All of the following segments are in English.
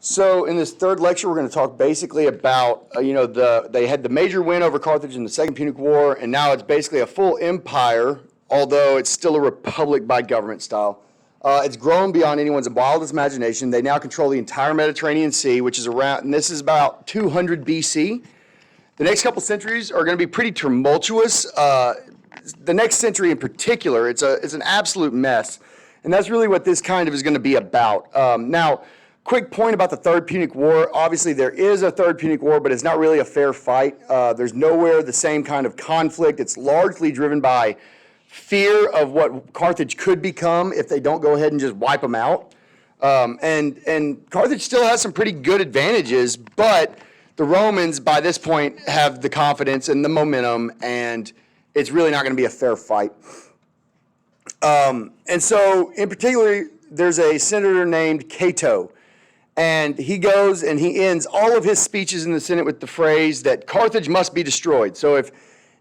So in this third lecture, we're going to talk basically about, they had the major win over Carthage in the Second Punic War, and now it's basically a full empire, although it's still a republic by government style. It's grown beyond anyone's wildest imagination. They now control the entire Mediterranean Sea, which is around, and this is about 200 BC. The next couple centuries are going to be pretty tumultuous. The next century in particular, it's an absolute mess, and that's really what this kind of is going to be about. Now, quick point about the Third Punic War. Obviously, there is a Third Punic War, but it's not really a fair fight. There's nowhere the same kind of conflict. It's largely driven by fear of what Carthage could become if they don't go ahead and just wipe them out. And Carthage still has some pretty good advantages, but the Romans, by this point, have the confidence and the momentum, and it's really not going to be a fair fight. And so, in particular, there's a senator named Cato, and he goes and he ends all of his speeches in the Senate with the phrase that Carthage must be destroyed. So if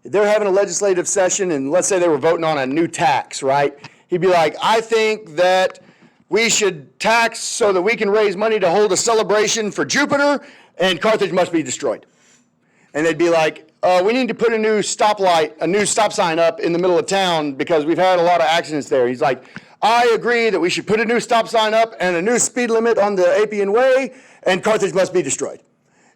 they're having a legislative session, and let's say they were voting on a new tax, right? He'd be like, I think that we should tax so that we can raise money to hold a celebration for Jupiter, and Carthage must be destroyed. And they'd be like, we need to put a new stop sign up in the middle of town because we've had a lot of accidents there. He's like, I agree that we should put a new stop sign up and a new speed limit on the Appian Way, and Carthage must be destroyed.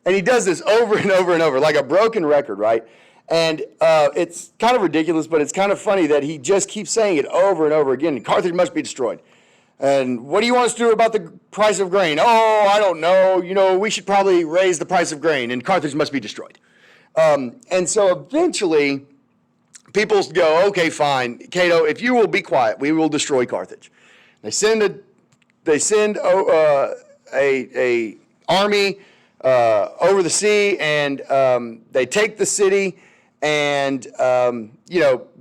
And he does this over and over and over, like a broken record, right? And it's kind of ridiculous, but it's kind of funny that he just keeps saying it over and over again. Carthage must be destroyed. And what do you want us to do about the price of grain? Oh, I don't know. We should probably raise the price of grain, and Carthage must be destroyed. And so eventually, people go, okay, fine, Cato, if you will be quiet, we will destroy Carthage. They send a army over the sea, and they take the city. And,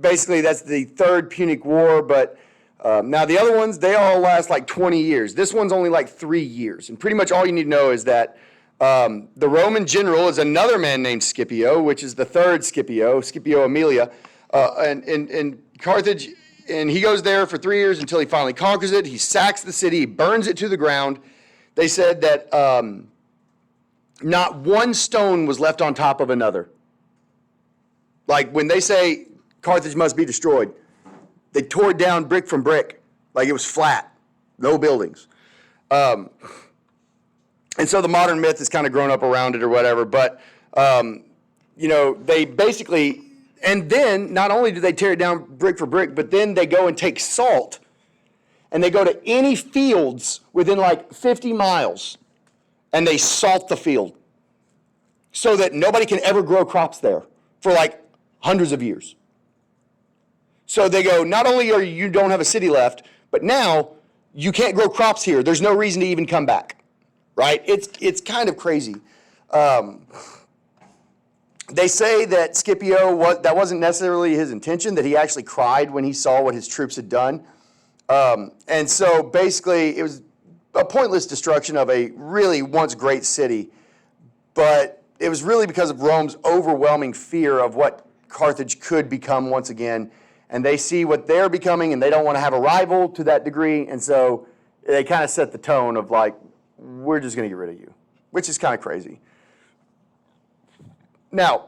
basically that's the Third Punic War. But now the other ones, they all last like 20 years. This one's only like 3 years. And pretty much all you need to know is that the Roman general is another man named Scipio, which is the third Scipio Aemilia, and Carthage. And he goes there for 3 years until he finally conquers it. He sacks the city. He burns it to the ground. They said that not one stone was left on top of another. Like when they say Carthage must be destroyed, they tore it down brick from brick, like it was flat, no buildings. And so the modern myth has kind of grown up around it or whatever. But, they basically, and then not only do they tear it down brick for brick, but then they go and take salt and they go to any fields within like 50 miles and they salt the field so that nobody can ever grow crops there for like hundreds of years. So they go, not only are you don't have a city left, but now you can't grow crops here. There's no reason to even come back, right? It's kind of crazy. They say that Scipio, that wasn't necessarily his intention, that he actually cried when he saw what his troops had done. And so basically it was a pointless destruction of a really once great city, but it was really because of Rome's overwhelming fear of what Carthage could become once again, and they see what they're becoming, and they don't want to have a rival to that degree, and so they kind of set the tone of like, we're just going to get rid of you, which is kind of crazy. Now,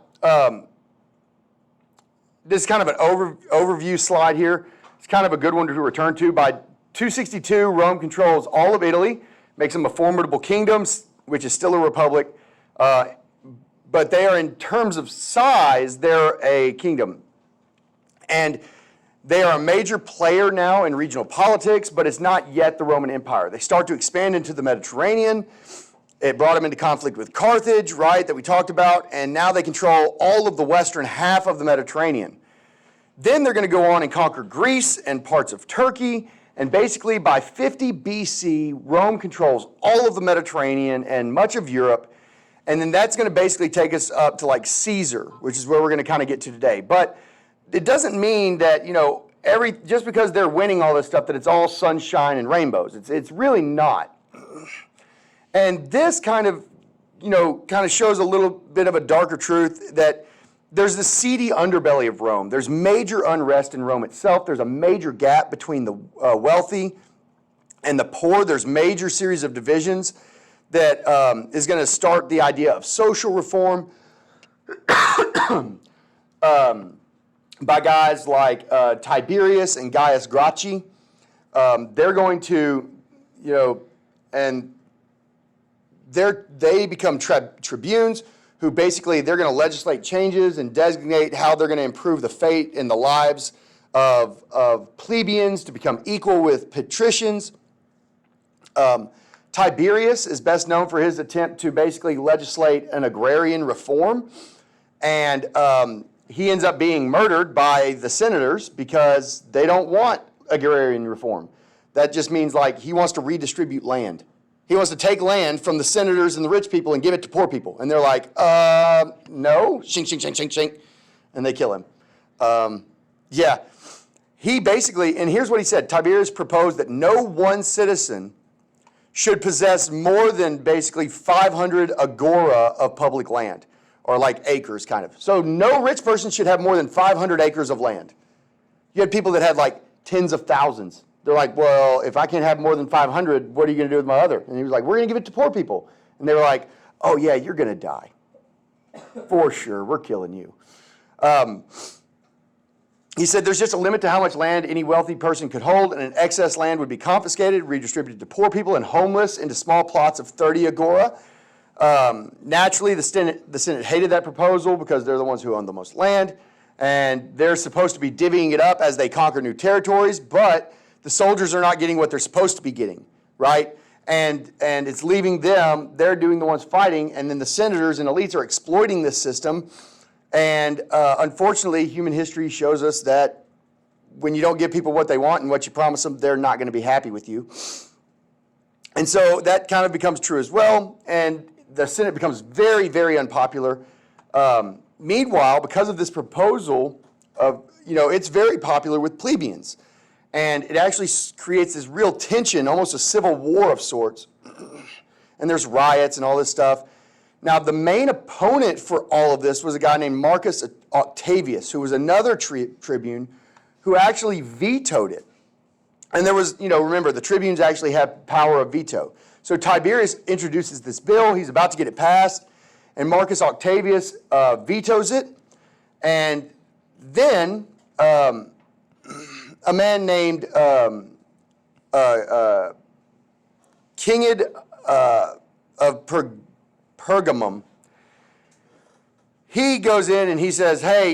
this is kind of an overview slide here. It's kind of a good one to return to. By 262, Rome controls all of Italy, makes them a formidable kingdom, which is still a republic. But they are, in terms of size, they're a kingdom. And they are a major player now in regional politics, but it's not yet the Roman Empire. They start to expand into the Mediterranean. It brought them into conflict with Carthage, right, that we talked about, and now they control all of the western half of the Mediterranean. Then they're going to go on and conquer Greece and parts of Turkey, and basically by 50 BC, Rome controls all of the Mediterranean and much of Europe. And then that's going to basically take us up to like Caesar, which is where we're going to kind of get to today. But it doesn't mean that, just because they're winning all this stuff, that it's all sunshine and rainbows. It's really not. And this kind of shows a little bit of a darker truth that there's the seedy underbelly of Rome. There's major unrest in Rome itself. There's a major gap between the wealthy and the poor. There's major series of divisions. that is going to start the idea of social reform by guys like Tiberius and Gaius Gracchi. They're going to, and they become tribunes who basically they're going to legislate changes and designate how they're going to improve the fate and the lives of plebeians to become equal with patricians. Tiberius is best known for his attempt to basically legislate an agrarian reform, and he ends up being murdered by the senators because they don't want agrarian reform. That just means like he wants to redistribute land. He wants to take land from the senators and the rich people and give it to poor people. And they're like, no, shink, shink, shink, shink, shink. And they kill him. Yeah. He basically, and here's what he said, Tiberius proposed that no one citizen should possess more than basically 500 agora of public land, or like acres kind of. So no rich person should have more than 500 acres of land. You had people that had like tens of thousands. They're like, well, if I can't have more than 500, what are you going to do with my other? And he was like, we're going to give it to poor people. And they were like, oh, yeah, you're going to die. For sure, we're killing you. He said there's just a limit to how much land any wealthy person could hold, and an excess land would be confiscated, redistributed to poor people and homeless into small plots of 30 agora. Naturally, the Senate hated that proposal because they're the ones who own the most land, and they're supposed to be divvying it up as they conquer new territories, but the soldiers are not getting what they're supposed to be getting, right? And it's leaving them, they're doing the ones fighting, and then the senators and elites are exploiting this system. And unfortunately, human history shows us that when you don't give people what they want and what you promise them, they're not going to be happy with you. And so that kind of becomes true as well, and the Senate becomes very, very unpopular. Meanwhile, because of this proposal, it's very popular with plebeians. And it actually creates this real tension, almost a civil war of sorts. And there's riots and all this stuff. Now, the main opponent for all of this was a guy named Marcus Octavius, who was another tribune who actually vetoed it. And there was, remember, the tribunes actually have power of veto. So Tiberius introduces this bill. He's about to get it passed. And Marcus Octavius vetoes it. And then a man named Kingid of Pergamum, he goes in and he says, hey,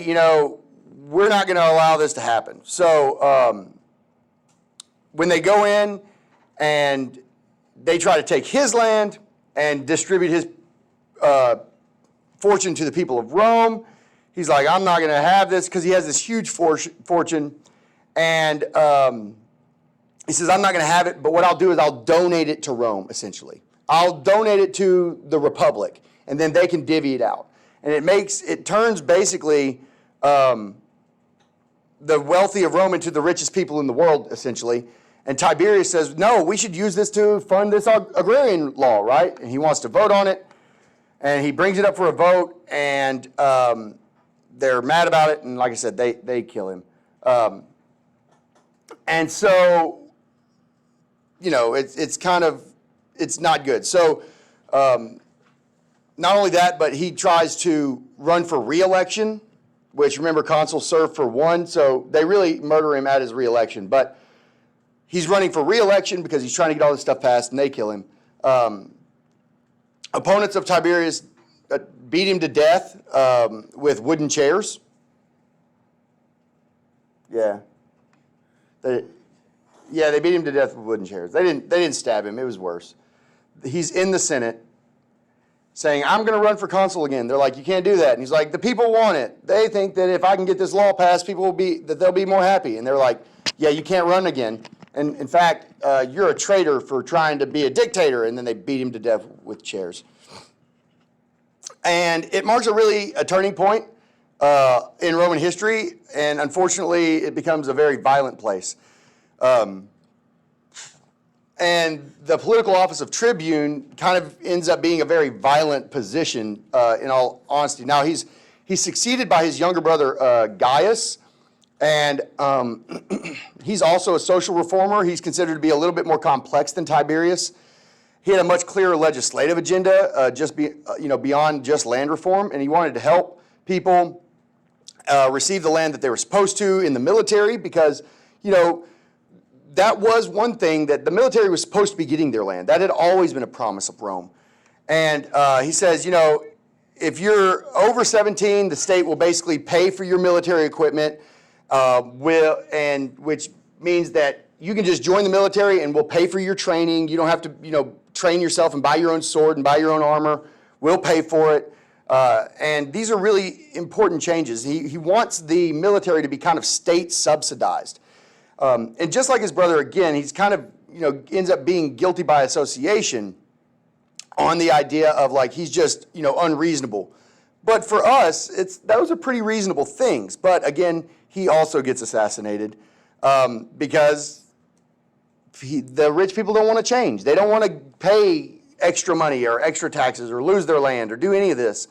we're not going to allow this to happen. So when they go in and they try to take his land and distribute his fortune to the people of Rome, he's like, I'm not going to have this, because he has this huge fortune. And he says, I'm not going to have it, but what I'll do is I'll donate it to Rome, essentially. I'll donate it to the Republic, and then they can divvy it out. And it turns basically the wealthy of Rome into the richest people in the world, essentially. And Tiberius says, no, we should use this to fund this agrarian law, right? And he wants to vote on it. And he brings it up for a vote, and they're mad about it. And like I said, they kill him. And so, it's not good. So not only that, but he tries to run for re-election, which, remember, consuls serve for one, so they really murder him at his re-election. But he's running for re-election because he's trying to get all this stuff passed, and they kill him. Opponents of Tiberius beat him to death with wooden chairs. Yeah. They beat him to death with wooden chairs. They didn't stab him. It was worse. He's in the Senate saying, I'm going to run for consul again. They're like, you can't do that. And he's like, the people want it. They think that if I can get this law passed, they'll be more happy. And they're like, yeah, you can't run again. And in fact, you're a traitor for trying to be a dictator. And then they beat him to death with chairs. And it marks a turning point in Roman history. And unfortunately, it becomes a very violent place. And the political office of tribune kind of ends up being a very violent position, in all honesty. Now, he's succeeded by his younger brother, Gaius, and he's also a social reformer. He's considered to be a little bit more complex than Tiberius. He had a much clearer legislative agenda, beyond just land reform, and he wanted to help people receive the land that they were supposed to in the military, because, that was one thing, that the military was supposed to be getting their land. That had always been a promise of Rome. And he says, if you're over 17, the state will basically pay for your military equipment, which means that you can just join the military and we'll pay for your training. You don't have to, train yourself and buy your own sword and buy your own armor. We'll pay for it. And these are really important changes. He wants the military to be kind of state subsidized. And just like his brother, again, he's kind of, ends up being guilty by association on the idea of like, he's just, unreasonable. But for us, those are pretty reasonable things. But again, he also gets assassinated because the rich people don't want to change. They don't want to pay extra money or extra taxes or lose their land or do any of this.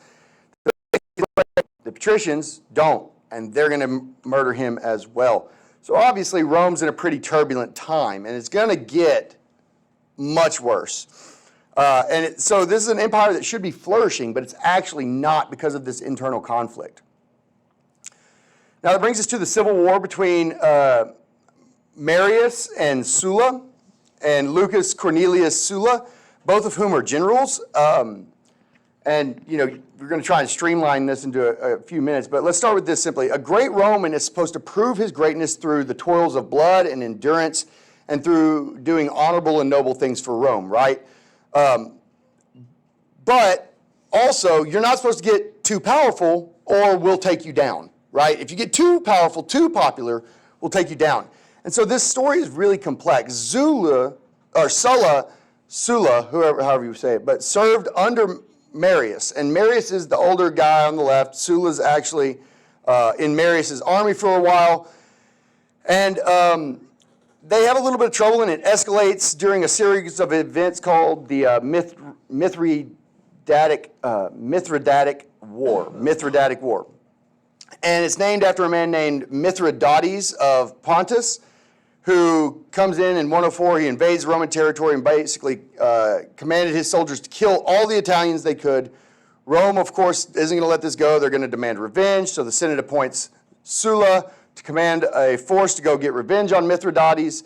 The patricians don't, and they're going to murder him as well. So obviously Rome's in a pretty turbulent time, and it's going to get much worse. So this is an empire that should be flourishing, but it's actually not because of this internal conflict. Now that brings us to the civil war between Marius and Sulla, and Lucas Cornelius Sulla, both of whom are generals. We're going to try and streamline this into a few minutes, but let's start with this simply. A great Roman is supposed to prove his greatness through the toils of blood and endurance and through doing honorable and noble things for Rome, right? But also, you're not supposed to get too powerful or we'll take you down, right? If you get too powerful, too popular, we'll take you down. And so this story is really complex. Sulla, however you say it, but served under Marius. And Marius is the older guy on the left. Sulla's actually in Marius's army for a while. And they have a little bit of trouble, and it escalates during a series of events called the Mithridatic War. And it's named after a man named Mithridates of Pontus, who comes in 104. He invades Roman territory and basically commanded his soldiers to kill all the Italians they could. Rome, of course, isn't going to let this go. They're going to demand revenge. So the Senate appoints Sulla to command a force to go get revenge on Mithridates.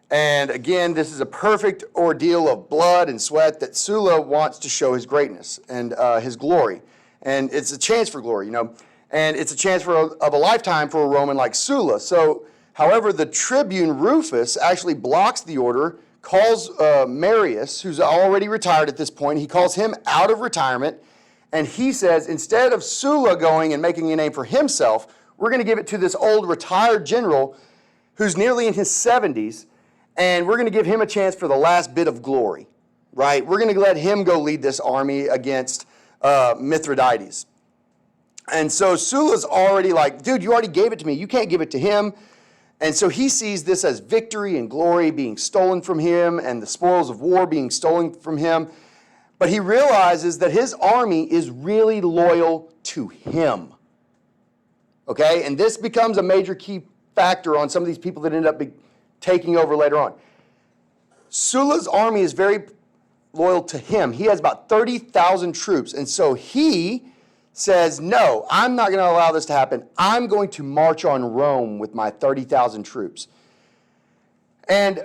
And again, this is a perfect ordeal of blood and sweat that Sulla wants to show his greatness and his glory. And it's a chance for glory, And it's a chance of a lifetime for a Roman like Sulla. So, however, the tribune Rufus actually blocks the order, calls Marius, who's already retired at this point, he calls him out of retirement, and he says, instead of Sulla going and making a name for himself, we're going to give it to this old retired general who's nearly in his 70s, and we're going to give him a chance for the last bit of glory, right? We're going to let him go lead this army against Mithridates. And so Sulla's already like, dude, you already gave it to me. You can't give it to him. And so he sees this as victory and glory being stolen from him and the spoils of war being stolen from him. But he realizes that his army is really loyal to him. Okay? And this becomes a major key factor on some of these people that end up taking over later on. Sulla's army is very loyal to him. He has about 30,000 troops. And so he says, no, I'm not going to allow this to happen. I'm going to march on Rome with my 30,000 troops. And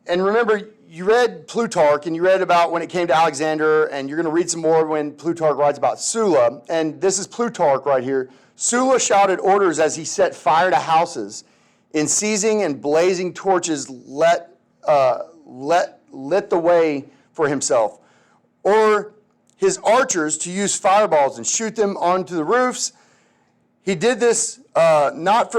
remember, you read Plutarch, and you read about when it came to Alexander, and you're going to read some more when Plutarch writes about Sulla. And this is Plutarch right here. Sulla shouted orders as he set fire to houses. In seizing and blazing torches, lit the way for himself. Or his archers to use fireballs and shoot them onto the roofs. He did this not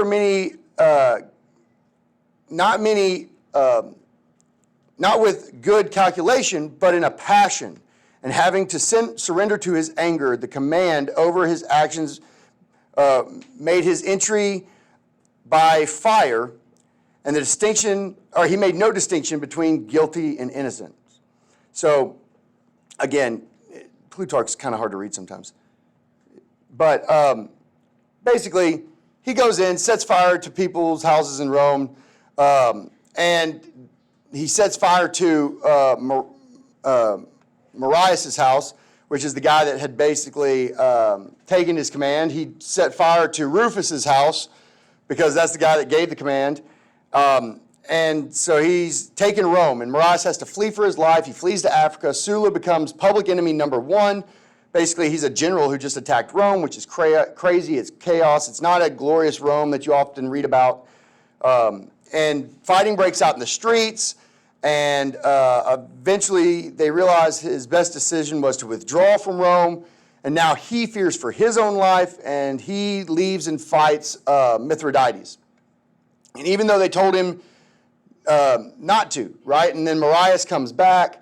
with good calculation, but in a passion, and having to surrender to his anger, the command over his actions made his entry by fire, and he made no distinction between guilty and innocent. So, again, Plutarch's kind of hard to read sometimes. But basically, he goes in, sets fire to people's houses in Rome, and he sets fire to Marius' house, which is the guy that had basically taken his command. He set fire to Rufus's house because that's the guy that gave the command. And so he's taken Rome, and Marius has to flee for his life. He flees to Africa. Sulla becomes public enemy number one. Basically, he's a general who just attacked Rome, which is crazy. It's chaos. It's not a glorious Rome that you often read about. And fighting breaks out in the streets, and eventually they realize his best decision was to withdraw from Rome, and now he fears for his own life, and he leaves and fights Mithridates. And even though they told him not to, right? And then Marius comes back.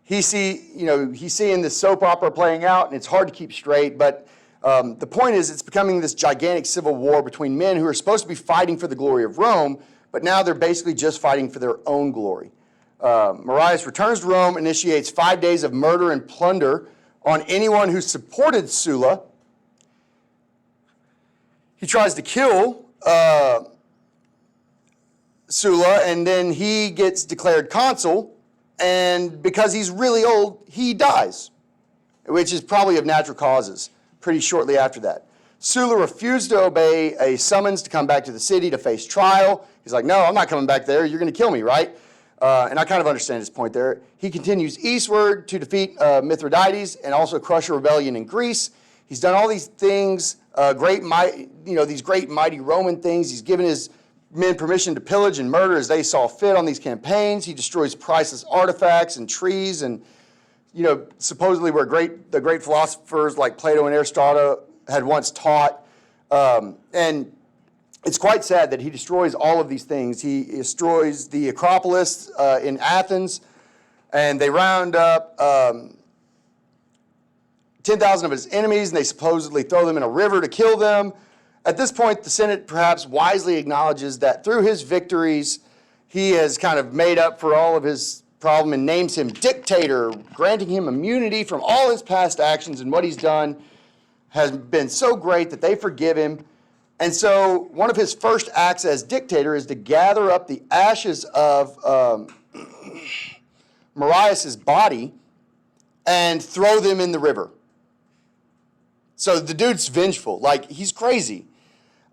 He's seeing this soap opera playing out, and it's hard to keep straight. But the point is, it's becoming this gigantic civil war between men who are supposed to be fighting for the glory of Rome, but now they're basically just fighting for their own glory. Marius returns to Rome, initiates 5 days of murder and plunder on anyone who supported Sulla. He tries to kill Sulla, and then he gets declared consul, and because he's really old, he dies, which is probably of natural causes, pretty shortly after that. Sulla refused to obey a summons to come back to the city to face trial. He's like, no, I'm not coming back there. You're going to kill me, right? And I kind of understand his point there. He continues eastward to defeat Mithridates and also crush a rebellion in Greece. He's done all these things, these great mighty Roman things. He's given his men permission to pillage and murder as they saw fit on these campaigns. He destroys priceless artifacts and trees, and supposedly where the great philosophers like Plato and Aristotle had once taught. And it's quite sad that he destroys all of these things. He destroys the Acropolis in Athens, and they round up 10,000 of his enemies, and they supposedly throw them in a river to kill them. At this point, the Senate perhaps wisely acknowledges that through his victories, he has kind of made up for all of his problem and names him dictator, granting him immunity from all his past actions, and what he's done has been so great that they forgive him. And so one of his first acts as dictator is to gather up the ashes of Marius' body and throw them in the river. So the dude's vengeful, like he's crazy.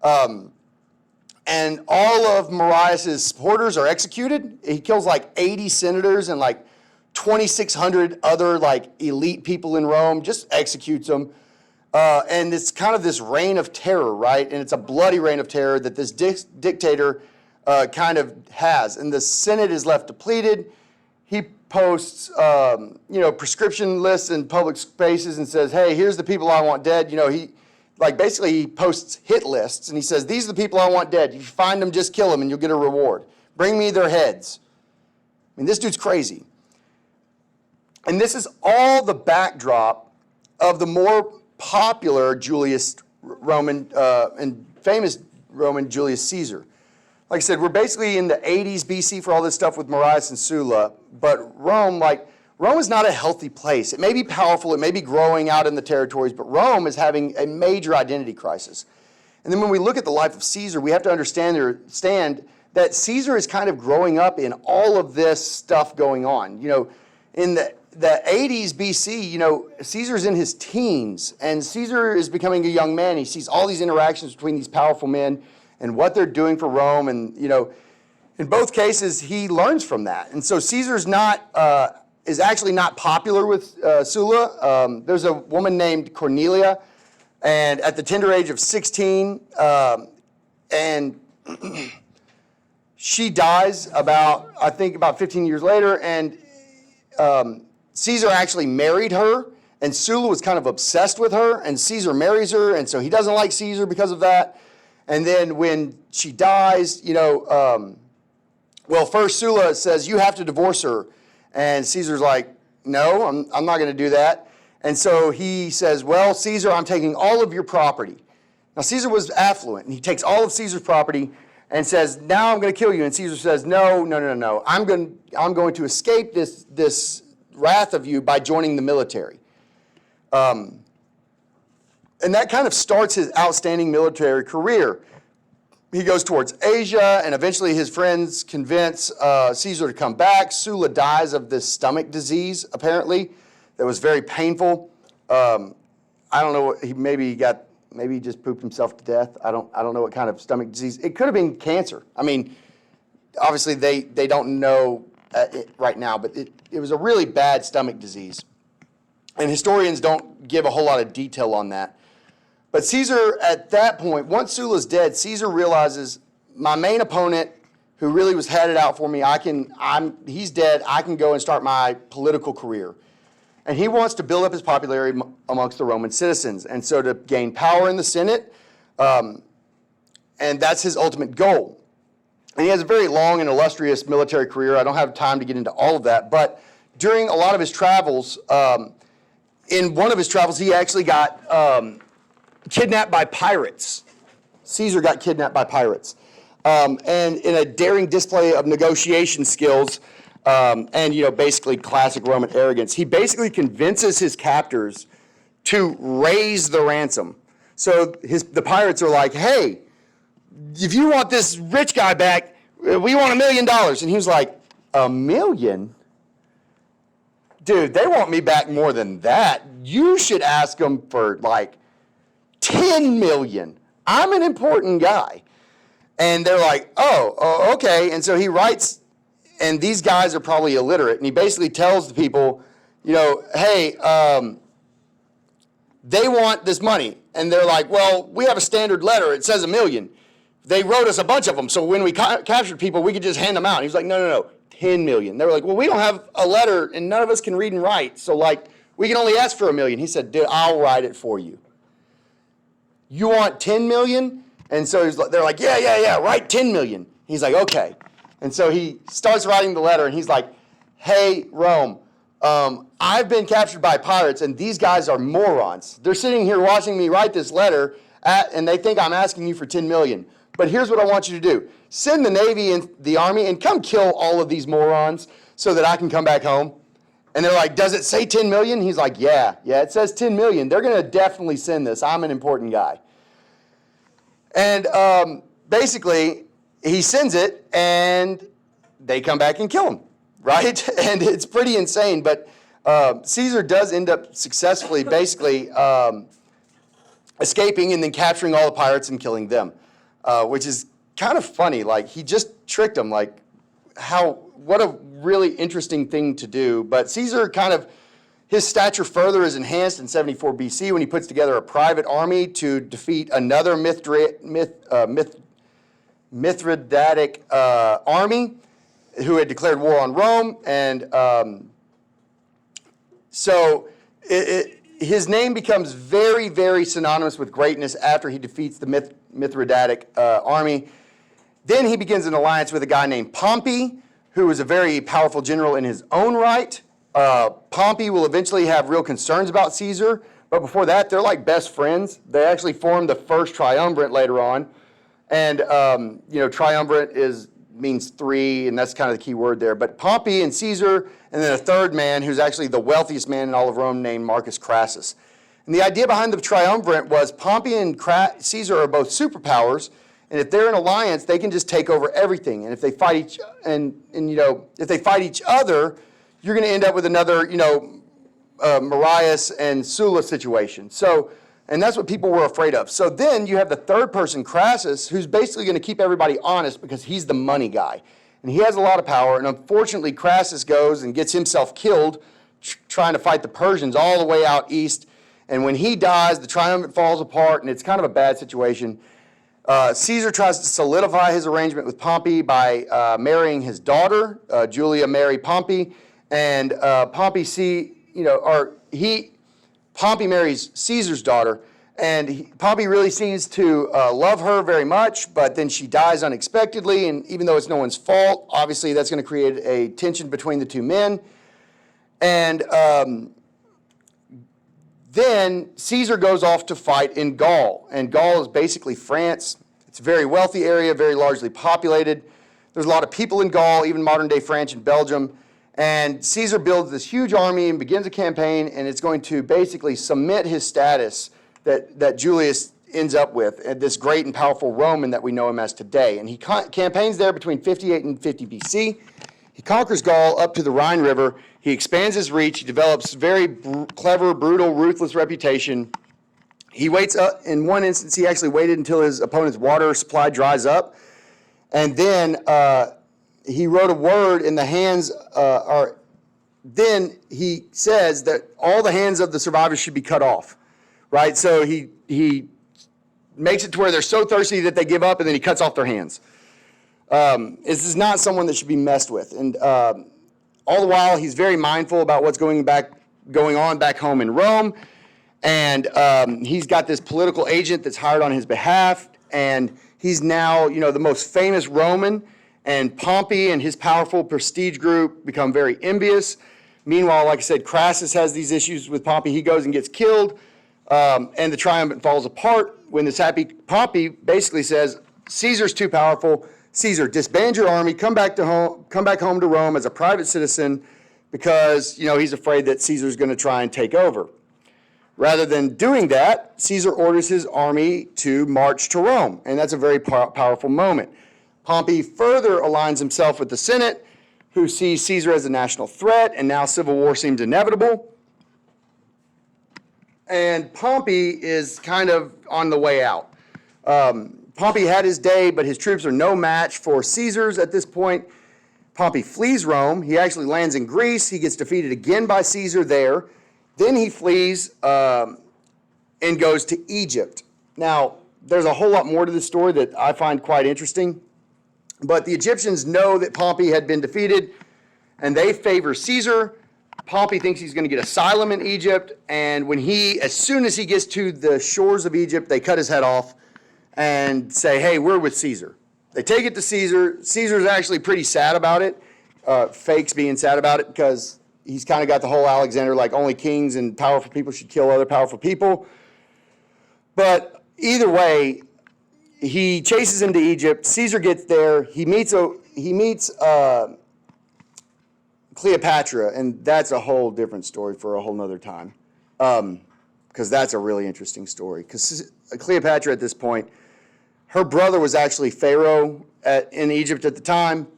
And all of Marius' supporters are executed. He kills like 80 senators and like 2,600 other like elite people in Rome, just executes them. And it's kind of this reign of terror, right? And it's a bloody reign of terror that this dictator kind of has. And the Senate is left depleted. He posts, prescription lists in public spaces and says, hey, here's the people I want dead. He posts hit lists, and he says, these are the people I want dead. If you find them, just kill them, and you'll get a reward. Bring me their heads. I mean, this dude's crazy. And this is all the backdrop of the more popular Julius Roman and famous Roman Julius Caesar. Like I said, we're basically in the 80s BC for all this stuff with Marius and Sulla, but Rome is not a healthy place. It may be powerful, it may be growing out in the territories, but Rome is having a major identity crisis. And then when we look at the life of Caesar, we have to understand that Caesar is kind of growing up in all of this stuff going on. In the 80s BC, Caesar's in his teens, and Caesar is becoming a young man. He sees all these interactions between these powerful men and what they're doing for Rome, and in both cases, he learns from that. And so Caesar's is actually not popular with Sulla. There's a woman named Cornelia, and at the tender age of 16, and she dies about 15 years later, and Caesar actually married her, and Sulla was kind of obsessed with her, and Caesar marries her, and so he doesn't like Caesar because of that. And then when she dies, first Sulla says, you have to divorce her. And Caesar's like, no, I'm not going to do that. And so he says, well, Caesar, I'm taking all of your property. Now, Caesar was affluent, and he takes all of Caesar's property and says, now I'm going to kill you. And Caesar says, no. I'm going to escape this wrath of you by joining the military. And that kind of starts his outstanding military career. he goes towards Asia, and eventually his friends convince Caesar to come back. Sulla dies of this stomach disease, apparently, that was very painful. I don't know. Maybe he just pooped himself to death. I don't know what kind of stomach disease. It could have been cancer. I mean, obviously they don't know it right now, but it was a really bad stomach disease, and historians don't give a whole lot of detail on that. But Caesar, at that point, once Sulla's dead, Caesar realizes my main opponent, who really was headed out for me, he's dead. I can go and start my political career. And he wants to build up his popularity amongst the Roman citizens. And so to gain power in the Senate, and that's his ultimate goal. And he has a very long and illustrious military career. I don't have time to get into all of that. But during a lot of his travels, in one of his travels, he actually got kidnapped by pirates. Caesar got kidnapped by pirates. And in a daring display of negotiation skills, and basically classic Roman arrogance, he basically convinces his captors to raise the ransom. So the pirates are like, hey, if you want this rich guy back, we want $1 million. And he was like, $1 million? Dude, they want me back more than that. You should ask them for like 10 million. I'm an important guy. And they're like, oh, okay. And so he writes, and these guys are probably illiterate, and he basically tells the people, hey, they want this money. And they're like, well, we have a standard letter. It says $1 million. They wrote us a bunch of them, so when we captured people, we could just hand them out. He's like, no, 10 million. They were like, well, we don't have a letter, and none of us can read and write, so we can only ask for $1 million. He said, dude, I'll write it for you. You want 10 million? And so they're like, yeah, write 10 million. He's like, okay. And so he starts writing the letter, and he's like, hey, Rome, I've been captured by pirates, and these guys are morons. They're sitting here watching me write this letter, and they think I'm asking you for 10 million. But here's what I want you to do. Send the Navy and the Army and come kill all of these morons so that I can come back home. And they're like, does it say 10 million? He's like, yeah, it says 10 million. They're going to definitely send this. I'm an important guy. And basically, he sends it, and they come back and kill him, right? And it's pretty insane. But Caesar does end up successfully basically escaping and then capturing all the pirates and killing them, which is kind of funny. Like, he just tricked them. Like, what a really interesting thing to do. But Caesar his stature further is enhanced in 74 BC when he puts together a private army to defeat another Mithridatic army who had declared war on Rome. And so his name becomes very, very synonymous with greatness after he defeats the Mithridatic army. Then he begins an alliance with a guy named Pompey, who is a very powerful general in his own right. Pompey will eventually have real concerns about Caesar, but before that, they're like best friends. They actually form the first triumvirate later on. And, triumvirate means three, and that's kind of the key word there. But Pompey and Caesar, and then a third man who's actually the wealthiest man in all of Rome named Marcus Crassus. And the idea behind the triumvirate was Pompey and Caesar are both superpowers, and if they're in alliance, they can just take over everything. And if they fight if they fight each other, you're going to end up with another, Marius and Sulla situation. So, and that's what people were afraid of. So then you have the third person, Crassus, who's basically going to keep everybody honest because he's the money guy. And he has a lot of power. And unfortunately, Crassus goes and gets himself killed trying to fight the Persians all the way out east. And when he dies, the triumvirate falls apart, and it's kind of a bad situation. Caesar tries to solidify his arrangement with Pompey by marrying his daughter. Julia married Pompey. And Pompey marries Caesar's daughter, and Pompey really seems to love her very much, but then she dies unexpectedly, and even though it's no one's fault, obviously that's going to create a tension between the two men. And then Caesar goes off to fight in Gaul, and Gaul is basically France. It's a very wealthy area, very largely populated. There's a lot of people in Gaul, even modern-day France and Belgium. And Caesar builds this huge army and begins a campaign, and it's going to basically cement his status that Julius ends up with, this great and powerful Roman that we know him as today. And he campaigns there between 58 and 50 BC. He conquers Gaul up to the Rhine River. He expands his reach. He develops very clever, brutal, ruthless reputation. He waits up. In one instance, he actually waited until his opponent's water supply dries up. And then he wrote a word in the hands, then he says that all the hands of the survivors should be cut off, right? So he makes it to where they're so thirsty that they give up, and then he cuts off their hands. This is not someone that should be messed with. And all the while, he's very mindful about what's going on back home in Rome. And he's got this political agent that's hired on his behalf, and he's now, the most famous Roman. And Pompey and his powerful prestige group become very envious. Meanwhile, like I said, Crassus has these issues with Pompey. He goes and gets killed, and the triumvirate falls apart when this happy Pompey basically says, Caesar's too powerful. Caesar, disband your army, come back home to Rome as a private citizen, because he's afraid that Caesar's going to try and take over. Rather than doing that, Caesar orders his army to march to Rome, and that's a very powerful moment. Pompey further aligns himself with the Senate, who sees Caesar as a national threat, and now civil war seems inevitable. And Pompey is kind of on the way out. Pompey had his day, but his troops are no match for Caesar's at this point. Pompey flees Rome. He actually lands in Greece. He gets defeated again by Caesar there. Then he flees and goes to Egypt. Now, there's a whole lot more to this story that I find quite interesting. But the Egyptians know that Pompey had been defeated, and they favor Caesar. Pompey thinks he's going to get asylum in Egypt, and as soon as he gets to the shores of Egypt, they cut his head off and say, hey, we're with Caesar. They take it to Caesar. Caesar's actually pretty sad about it, fakes being sad about it, because he's kind of got the whole Alexander, like only kings and powerful people should kill other powerful people. But either way, he chases him to Egypt. Caesar gets there. He meets Cleopatra, and that's a whole different story for a whole nother time, because that's a really interesting story. Because Cleopatra at this point, her brother was actually Pharaoh in Egypt at the time.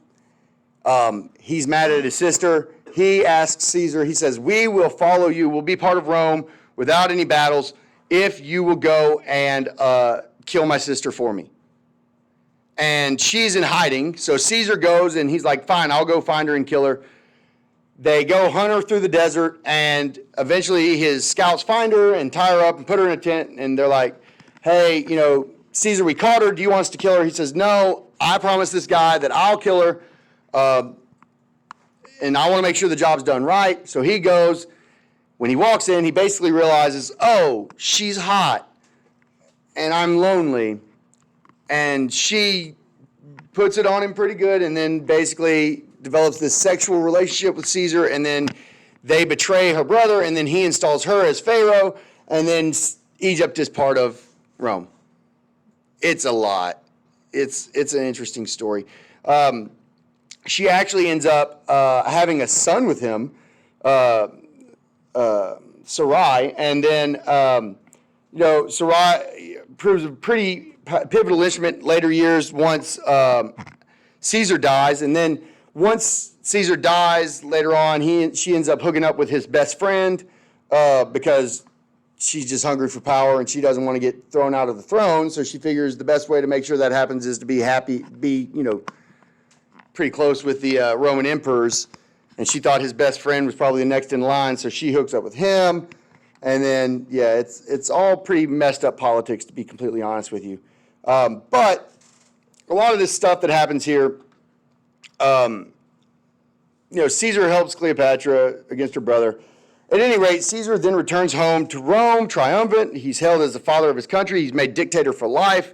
He's mad at his sister. He asks Caesar, he says, we will follow you. We'll be part of Rome without any battles if you will go and kill my sister for me. And she's in hiding. So Caesar goes and he's like, fine, I'll go find her and kill her. They go hunt her through the desert, and eventually his scouts find her and tie her up and put her in a tent. And they're like, hey, Caesar, we caught her. Do you want us to kill her? He says, no, I promised this guy that I'll kill her. And I want to make sure the job's done right. So he goes. When he walks in, he basically realizes, oh, she's hot, and I'm lonely. And she puts it on him pretty good, and then basically develops this sexual relationship with Caesar, and then they betray her brother, and then he installs her as Pharaoh, and then Egypt is part of Rome. It's a lot. It's an interesting story. She actually ends up having a son with him, Sarai, and then Sarai proves a pretty pivotal instrument later years once Caesar dies, and then once Caesar dies later on, she ends up hooking up with his best friend because she's just hungry for power and she doesn't want to get thrown out of the throne. So she figures the best way to make sure that happens is to be pretty close with the Roman emperors. And she thought his best friend was probably the next in line, so she hooks up with him. And then, yeah, it's all pretty messed up politics, to be completely honest with you. But a lot of this stuff that happens here, Caesar helps Cleopatra against her brother. At any rate, Caesar then returns home to Rome, triumphant. He's hailed as the father of his country. He's made dictator for life.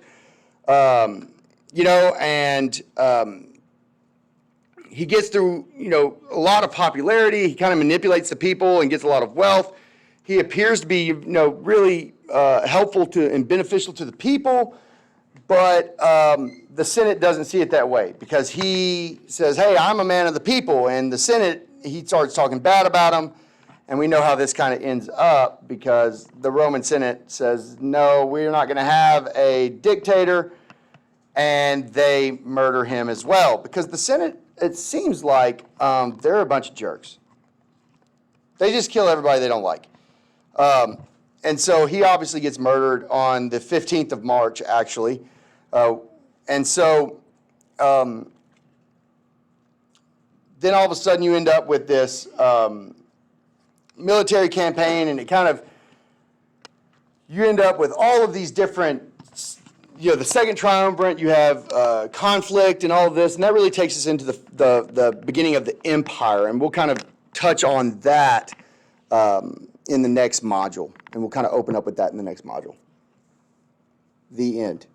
He gets through, a lot of popularity. He kind of manipulates the people and gets a lot of wealth. He appears to be, really helpful to and beneficial to the people, but the Senate doesn't see it that way because he says, hey, I'm a man of the people, and the Senate, he starts talking bad about him, And we know how this kind of ends up because the Roman Senate says, no, we're not going to have a dictator, and they murder him as well. Because the Senate, it seems like they're a bunch of jerks. They just kill everybody they don't like. And so he obviously gets murdered on the 15th of March, actually. And so then all of a sudden you end up with this military campaign, and it kind of, you end up with all of these different, the second triumvirate, you have conflict and all of this, and that really takes us into the beginning of the empire, and we'll kind of touch on that in the next module, and we'll kind of open up with that in the next module. The end.